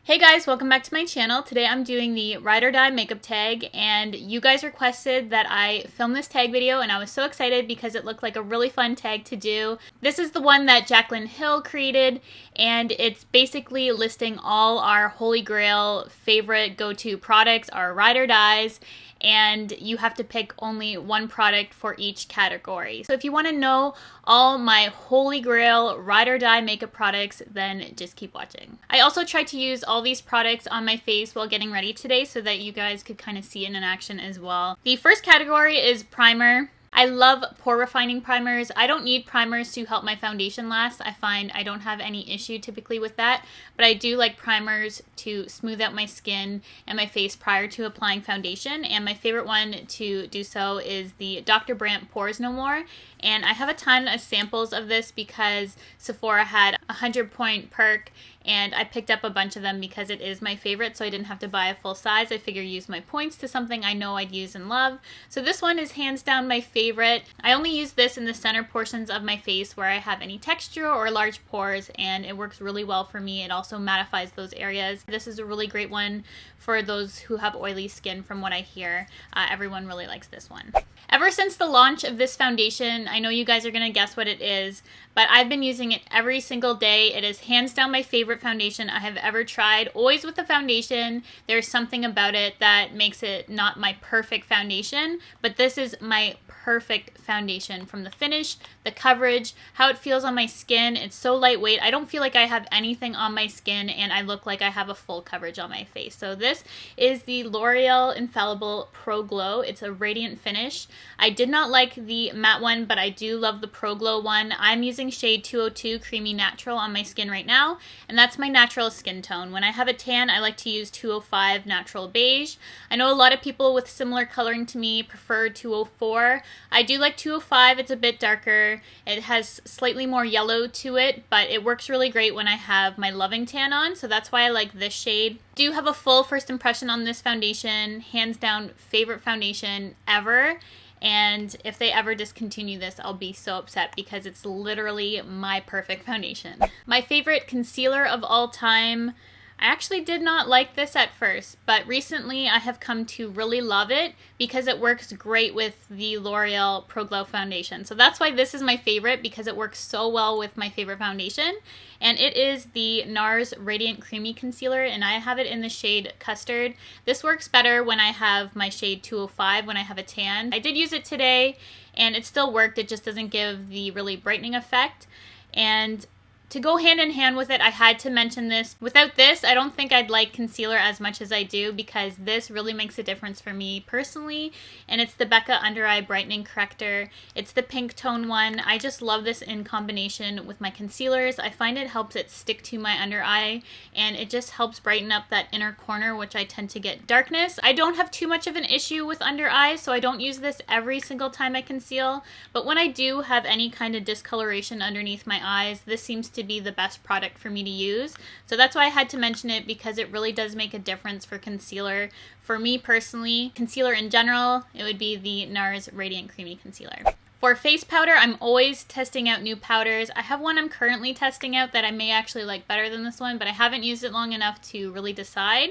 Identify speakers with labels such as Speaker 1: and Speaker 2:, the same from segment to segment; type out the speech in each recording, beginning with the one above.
Speaker 1: Hey guys, welcome back to my channel. Today I'm doing the Ride or Die makeup tag, and you guys requested that I film this tag video, and I was so excited because it looked like a really fun tag to do. This is the one that Jaclyn Hill created, and it's basically listing all our holy grail favorite go-to products, our Ride or Dies, and you have to pick only one product for each category. So if you want to know all my holy grail ride or die makeup products, then just keep watching. I also tried to use all these products on my face while getting ready today so that you guys could kind of see it in action as well. The first category is primer. I love pore refining primers. I don't need primers to help my foundation last. I find I don't have any issue typically with that, but I do like primers to smooth out my skin and my face prior to applying foundation, and my favorite one to do so is the Dr. Brandt Pores No More, and I have a ton of samples of this because Sephora had a 100-point perk, and I picked up a bunch of them because it is my favorite, so I didn't have to buy a full size. I figured use my points to something I know I'd use and love. So this one is hands down my favorite. I only use this in the center portions of my face where I have any texture or large pores, and it works really well for me. It also mattifies those areas. This is a really great one for those who have oily skin from what I hear. Everyone really likes this one. Ever since the launch of this foundation, I know you guys are going to guess what it is, but I've been using it every single day. It is hands down my favorite foundation I have ever tried. Always with the foundation, there's something about it that makes it not my perfect foundation, but this is my perfect foundation. From the finish, the coverage, how it feels on my skin. It's so lightweight. I don't feel like I have anything on my skin, and I look like I have a full coverage on my face. So this is the L'Oreal Infallible Pro Glow. It's a radiant finish. I did not like the matte one, but I do love the Pro Glow one. I'm using shade 202 Creamy Natural on my skin right now, and that's my natural skin tone. When I have a tan, I like to use 205 Natural Beige. I know a lot of people with similar coloring to me prefer 204. I do like 205. It's a bit darker. It has slightly more yellow to it, but it works really great when I have my Loving Tan on, so that's why I like this shade. Do have a full first impression on this foundation. Hands down favorite foundation ever. And if they ever discontinue this, I'll be so upset because it's literally my perfect foundation. My favorite concealer of all time. I actually did not like this at first, but recently I have come to really love it because it works great with the L'Oreal Pro Glow foundation. So that's why this is my favorite, because it works so well with my favorite foundation. And it is the NARS Radiant Creamy Concealer, and I have it in the shade Custard. This works better when I have my shade 205 when I have a tan. I did use it today and it still worked. It just doesn't give the really brightening effect. And to go hand in hand with it, I had to mention this. Without this, I don't think I'd like concealer as much as I do, because this really makes a difference for me personally, and it's the BECCA Under Eye Brightening Corrector. It's the pink tone one. I just love this in combination with my concealers. I find it helps it stick to my under eye, and it just helps brighten up that inner corner, which I tend to get darkness. I don't have too much of an issue with under eyes, so I don't use this every single time I conceal, but when I do have any kind of discoloration underneath my eyes, this seems to be the best product for me to use. So that's why I had to mention it, because it really does make a difference for concealer. For me personally, concealer in general, it would be the NARS Radiant Creamy Concealer. For face powder, I'm always testing out new powders. I have one I'm currently testing out that I may actually like better than this one, but I haven't used it long enough to really decide.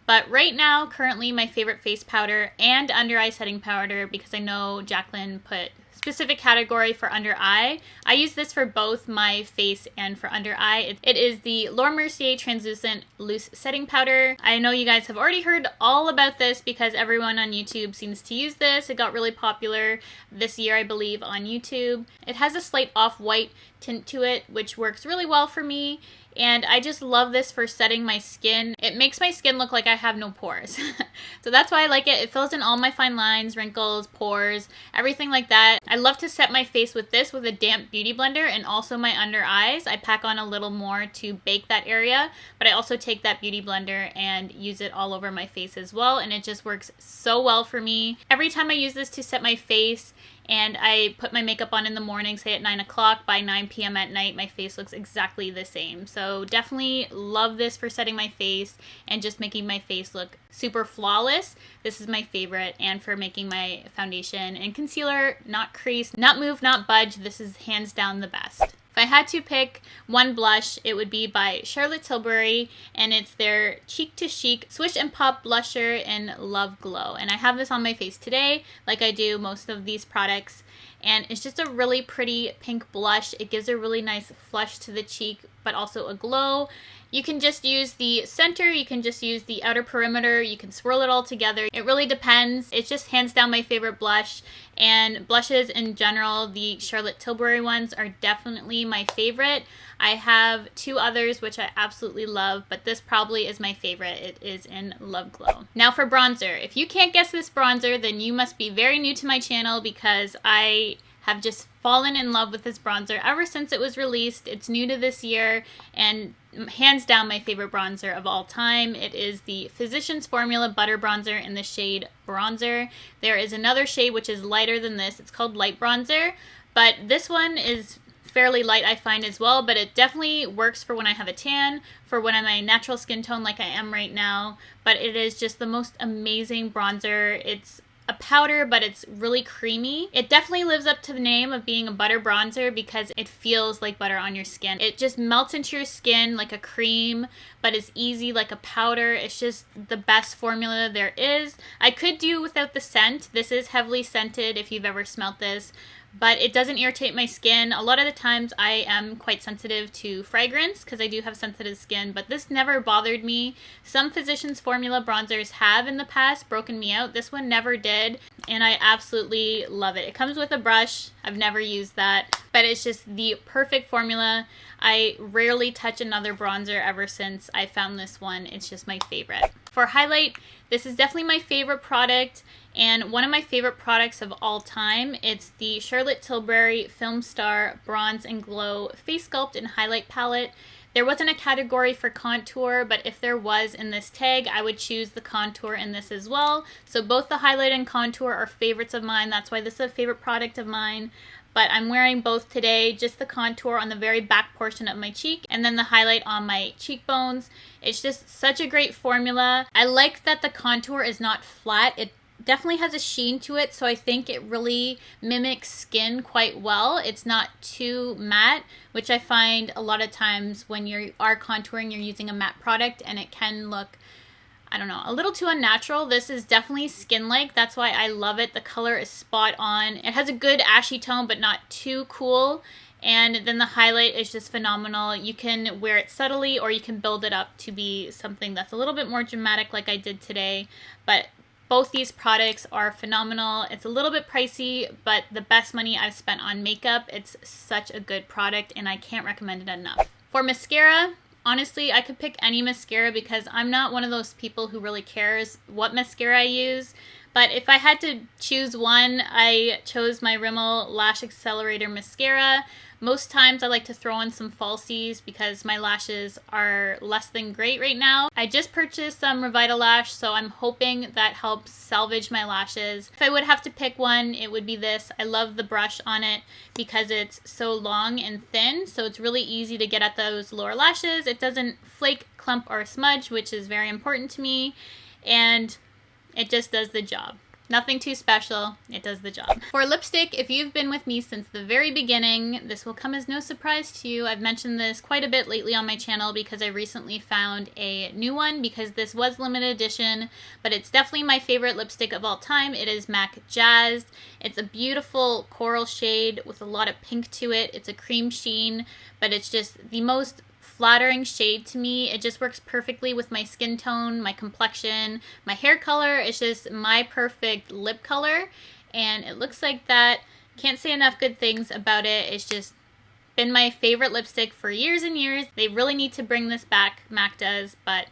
Speaker 1: But right now, currently my favorite face powder and under eye setting powder, because I know Jaclyn put specific category for under eye. I use this for both my face and for under eye. It is the Mercier Translucent Loose Setting Powder. I know you guys have already heard all about this because everyone on YouTube seems to use this. It got really popular this year, I believe, on YouTube. It has a slight off-white tint to it, which works really well for me. And I just love this for setting my skin. It makes my skin look like I have no pores. So that's why I like it. It fills in all my fine lines, wrinkles, pores, everything like that. I love to set my face with this with a damp beauty blender, and also my under eyes. I pack on a little more to bake that area, but I also take that beauty blender and use it all over my face as well, and it just works so well for me. Every time I use this to set my face, and I put my makeup on in the morning, say at 9 o'clock, by 9 p.m. at night, my face looks exactly the same. So definitely love this for setting my face and just making my face look super flawless. This is my favorite, and for making my foundation and concealer not crease, not move, not budge, this is hands down the best. I had to pick one blush, it would be by Charlotte Tilbury, and it's their Cheek to Chic Swish and Pop Blusher in Love Glow. And I have this on my face today, like I do most of these products. And it's just a really pretty pink blush. It gives a really nice flush to the cheek, but also a glow. You can just use the center, you can just use the outer perimeter, you can swirl it all together. It really depends. It's just hands down my favorite blush, and blushes in general, the Charlotte Tilbury ones are definitely my favorite. I have two others which I absolutely love, but this probably is my favorite. It is in Love Glow. Now for bronzer. If you can't guess this bronzer, then you must be very new to my channel, because I have just fallen in love with this bronzer ever since it was released. It's new to this year, and hands down my favorite bronzer of all time. It is the Physicians Formula Butter Bronzer in the shade Bronzer. There is another shade which is lighter than this. It's called Light Bronzer, but this one is fairly light, I find, as well, but it definitely works for when I have a tan, for when I'm a natural skin tone like I am right now. But it is just the most amazing bronzer. It's a powder, but it's really creamy. It definitely lives up to the name of being a butter bronzer because it feels like butter on your skin. It just melts into your skin like a cream, but it's easy like a powder. It's just the best formula there is. I could do without the scent. This is heavily scented if you've ever smelled this, but it doesn't irritate my skin. A lot of the times I am quite sensitive to fragrance because I do have sensitive skin, but this never bothered me. Some Physicians Formula bronzers have in the past broken me out. This one never did, and I absolutely love it. It comes with a brush. I've never used that, but it's just the perfect formula. I rarely touch another bronzer ever since I found this one. It's just my favorite. For highlight, this is definitely my favorite product, and one of my favorite products of all time. It's the Charlotte Tilbury Film Star Bronze and Glow Face Sculpt and Highlight Palette. There wasn't a category for contour, but if there was in this tag, I would choose the contour in this as well. So both the highlight and contour are favorites of mine. That's why this is a favorite product of mine. But I'm wearing both today, just the contour on the very back portion of my cheek and then the highlight on my cheekbones. It's just such a great formula. I like that the contour is not flat. It definitely has a sheen to it, so I think it really mimics skin quite well. It's not too matte, which I find a lot of times when you are contouring, you're using a matte product and it can look, I don't know, a little too unnatural. This is definitely skin-like. That's why I love it. The color is spot on. It has a good ashy tone, but not too cool. And then the highlight is just phenomenal. You can wear it subtly or you can build it up to be something that's a little bit more dramatic like I did today. But both these products are phenomenal. It's a little bit pricey, but the best money I've spent on makeup. It's such a good product and I can't recommend it enough. For mascara, honestly, I could pick any mascara because I'm not one of those people who really cares what mascara I use. But if I had to choose one, I chose my Rimmel Lash Accelerator Mascara. Most times I like to throw in some falsies because my lashes are less than great right now. I just purchased some Revitalash, so I'm hoping that helps salvage my lashes. If I would have to pick one, it would be this. I love the brush on it because it's so long and thin, so it's really easy to get at those lower lashes. It doesn't flake, clump, or smudge, which is very important to me, and it just does the job. Nothing too special, it does the job. For lipstick, if you've been with me since the very beginning, this will come as no surprise to you. I've mentioned this quite a bit lately on my channel because I recently found a new one because this was limited edition, but it's definitely my favorite lipstick of all time. It is MAC Jazzed. It's a beautiful coral shade with a lot of pink to it. It's a cream sheen, but it's just the most flattering shade to me. It just works perfectly with my skin tone, my complexion, my hair color. It's just my perfect lip color, and it looks like that. Can't say enough good things about it. It's just been my favorite lipstick for years and years. They really need to bring this back, MAC does, but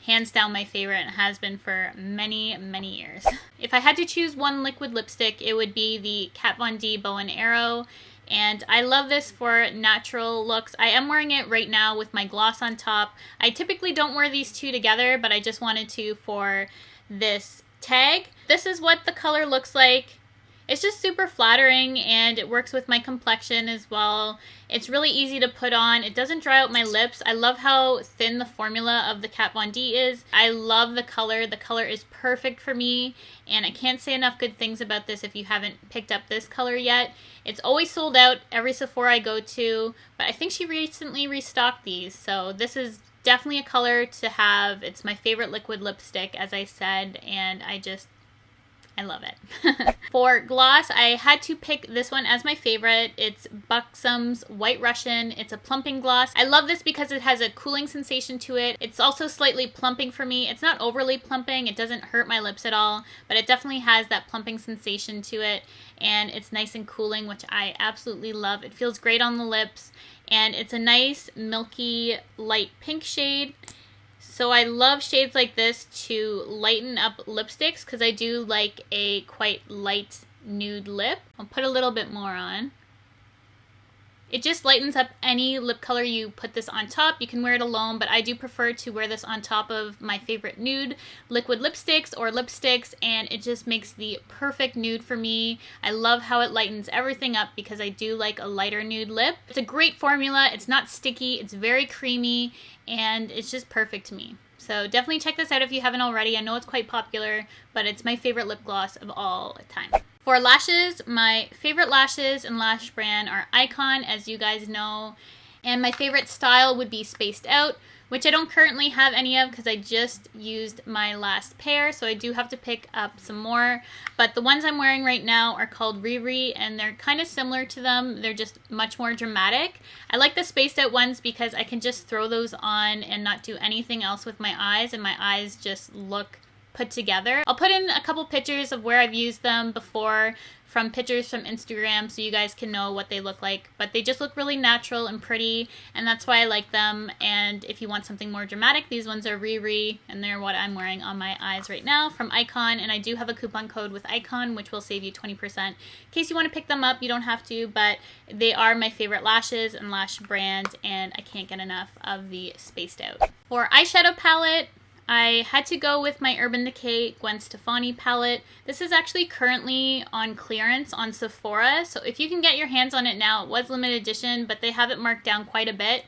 Speaker 1: hands down my favorite and has been for many, many years. If I had to choose one liquid lipstick, it would be the Kat Von D Bow and Arrow. And I love this for natural looks. I am wearing it right now with my gloss on top. I typically don't wear these two together, but I just wanted to for this tag. This is what the color looks like. It's just super flattering and it works with my complexion as well. It's really easy to put on. It doesn't dry out my lips. I love how thin the formula of the Kat Von D is. I love the color. The color is perfect for me, and I can't say enough good things about this if you haven't picked up this color yet. It's always sold out every Sephora I go to, but I think she recently restocked these, so this is definitely a color to have. It's my favorite liquid lipstick, as I said, and I love it. For gloss, I had to pick this one as my favorite. It's Buxom's White Russian. It's a plumping gloss. I love this because it has a cooling sensation to it. It's also slightly plumping for me. It's not overly plumping. It doesn't hurt my lips at all, but it definitely has that plumping sensation to it, and it's nice and cooling, which I absolutely love. It feels great on the lips, and it's a nice milky light pink shade. So I love shades like this to lighten up lipsticks because I do like a quite light nude lip. I'll put a little bit more on. It just lightens up any lip color you put this on top. You can wear it alone, but I do prefer to wear this on top of my favorite nude liquid lipsticks or lipsticks, and it just makes the perfect nude for me. I love how it lightens everything up because I do like a lighter nude lip. It's a great formula. It's not sticky. It's very creamy, and it's just perfect to me. So definitely check this out if you haven't already. I know it's quite popular, but it's my favorite lip gloss of all time. For lashes, my favorite lashes and lash brand are Icon, as you guys know. And my favorite style would be Spaced Out, which I don't currently have any of because I just used my last pair, so I do have to pick up some more. But the ones I'm wearing right now are called Riri, and they're kind of similar to them. They're just much more dramatic. I like the Spaced Out ones because I can just throw those on and not do anything else with my eyes, and my eyes just look put together. I'll put in a couple pictures of where I've used them before, from pictures from Instagram, so you guys can know what they look like, but they just look really natural and pretty, and that's why I like them. And if you want something more dramatic, these ones are Riri, and they're what I'm wearing on my eyes right now from Icon, and I do have a coupon code with Icon, which will save you 20%. In case you want to pick them up, you don't have to, but they are my favorite lashes and lash brand, and I can't get enough of the Spaced Out. For eyeshadow palette, I had to go with my Urban Decay Gwen Stefani palette. This is actually currently on clearance on Sephora, so if you can get your hands on it now, it was limited edition, but they have it marked down quite a bit.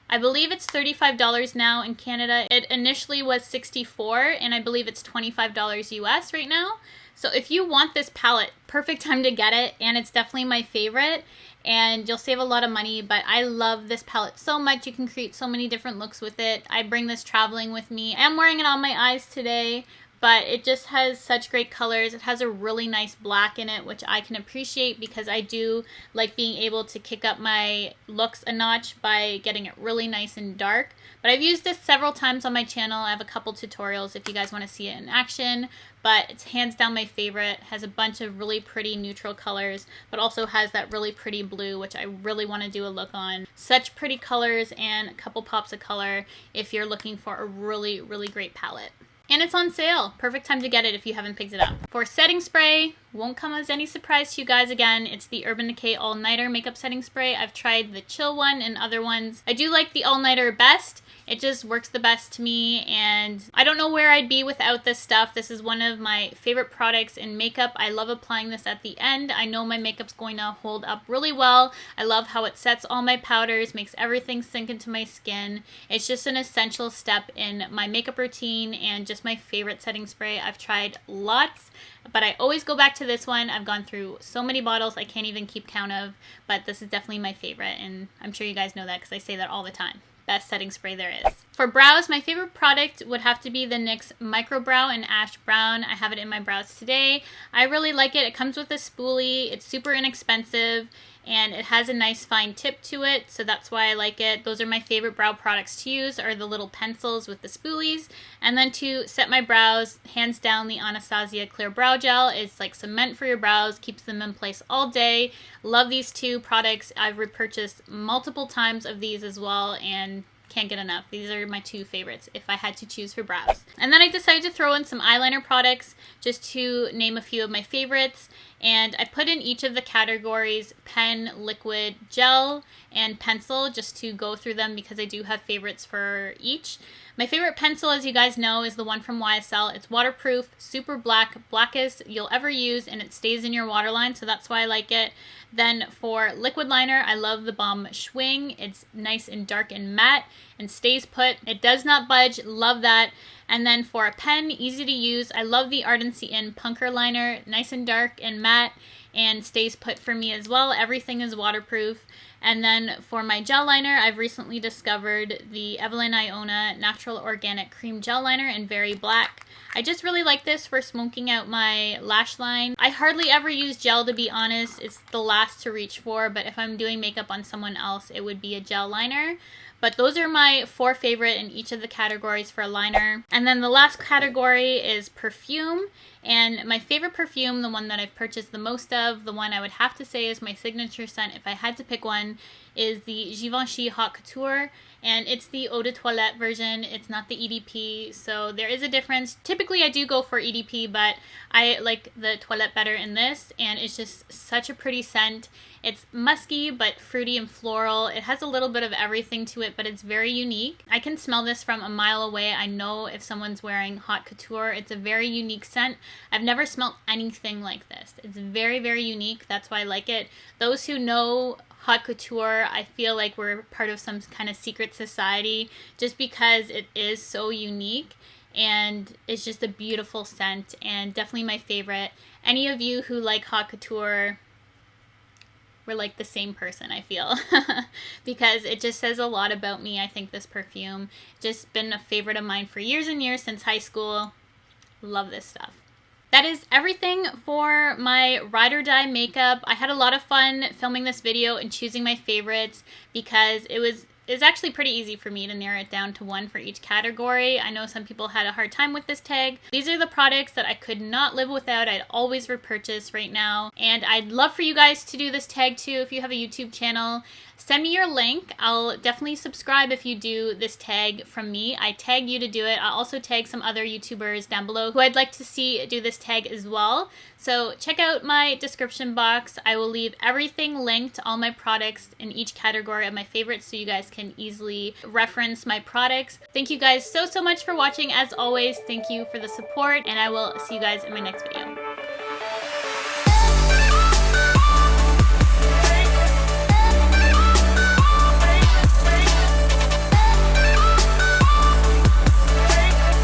Speaker 1: I believe it's $35 now in Canada. It initially was $64, and I believe it's $25 US right now. So if you want this palette, perfect time to get it, and it's definitely my favorite, and you'll save a lot of money, but I love this palette so much. You can create so many different looks with it. I bring this traveling with me. I am wearing it on my eyes today, but it just has such great colors. It has a really nice black in it, which I can appreciate because I do like being able to kick up my looks a notch by getting it really nice and dark. But I've used this several times on my channel. I have a couple tutorials if you guys want to see it in action, but it's hands down my favorite. It has a bunch of really pretty neutral colors, but also has that really pretty blue, which I really want to do a look on. Such pretty colors and a couple pops of color if you're looking for a really, really great palette. And it's on sale. Perfect time to get it if you haven't picked it up. For setting spray, won't come as any surprise to you guys again. It's the Urban Decay All Nighter Makeup Setting Spray. I've tried the Chill one and other ones. I do like the All Nighter best. It just works the best to me, and I don't know where I'd be without this stuff. This is one of my favorite products in makeup. I love applying this at the end. I know my makeup's going to hold up really well. I love how it sets all my powders, makes everything sink into my skin. It's just an essential step in my makeup routine and just my favorite setting spray. I've tried lots, but I always go back to this one. I've gone through so many bottles I can't even keep count of, but this is definitely my favorite, and I'm sure you guys know that because I say that all the time. Best setting spray there is. For brows, my favorite product would have to be the NYX Micro Brow in Ash Brown. I have it in my brows today. I really like it. It comes with a spoolie. It's super inexpensive, and it has a nice fine tip to it, so that's why I like it. Those are my favorite brow products to use, are the little pencils with the spoolies. And then to set my brows, hands down, the Anastasia Clear Brow Gel is like cement for your brows, keeps them in place all day. Love these two products. I've repurchased multiple times of these as well, and can't get enough. These are my two favorites if I had to choose for brows. And then I decided to throw in some eyeliner products just to name a few of my favorites. And I put in each of the categories pen, liquid, gel, and pencil just to go through them because I do have favorites for each. My favorite pencil, as you guys know, is the one from YSL. It's waterproof, super black, blackest you'll ever use, and it stays in your waterline, so that's why I like it. Then for liquid liner, I love the Balm Schwing. It's nice and dark and matte and stays put. It does not budge, love that. And then for a pen, easy to use, I love the Ardency In Punker Liner, nice and dark and matte and stays put for me as well. Everything is waterproof. And then for my gel liner, I've recently discovered the Evelyn Iona Natural Organic Cream Gel Liner in Very Black. I just really like this for smoking out my lash line. I hardly ever use gel, to be honest. It's the last to reach for, but if I'm doing makeup on someone else, it would be a gel liner. But those are my 4 favorite in each of the categories for a liner. And then the last category is perfume. And my favorite perfume, the one that I've purchased the most of, the one I would have to say is my signature scent if I had to pick one, is the Givenchy Haute Couture. And it's the Eau de Toilette version. It's not the EDP, so there is a difference. Typically I do go for EDP, but I like the Toilette better in this, and it's just such a pretty scent. It's musky, but fruity and floral. It has a little bit of everything to it, but it's very unique. I can smell this from a mile away. I know if someone's wearing Haute Couture. It's a very unique scent. I've never smelled anything like this. It's very, very unique. That's why I like it. Those who know Haute Couture, I feel like we're part of some kind of secret society just because it is so unique and it's just a beautiful scent and definitely my favorite. Any of you who like Haute Couture, we're like the same person, I feel, because it just says a lot about me. I think this perfume just been a favorite of mine for years and years since high school. Love this stuff. That is everything for my ride or die makeup. I had a lot of fun filming this video and choosing my favorites because it's actually pretty easy for me to narrow it down to 1 for each category. I know some people had a hard time with this tag. These are the products that I could not live without. I'd always repurchase right now. And I'd love for you guys to do this tag too if you have a YouTube channel. Send me your link. I'll definitely subscribe if you do this tag from me. I tag you to do it. I'll also tag some other YouTubers down below who I'd like to see do this tag as well. So check out my description box. I will leave everything linked, all my products in each category of my favorites so you guys can easily reference my products. Thank you guys so much for watching. As always, thank you for the support and I will see you guys in my next video.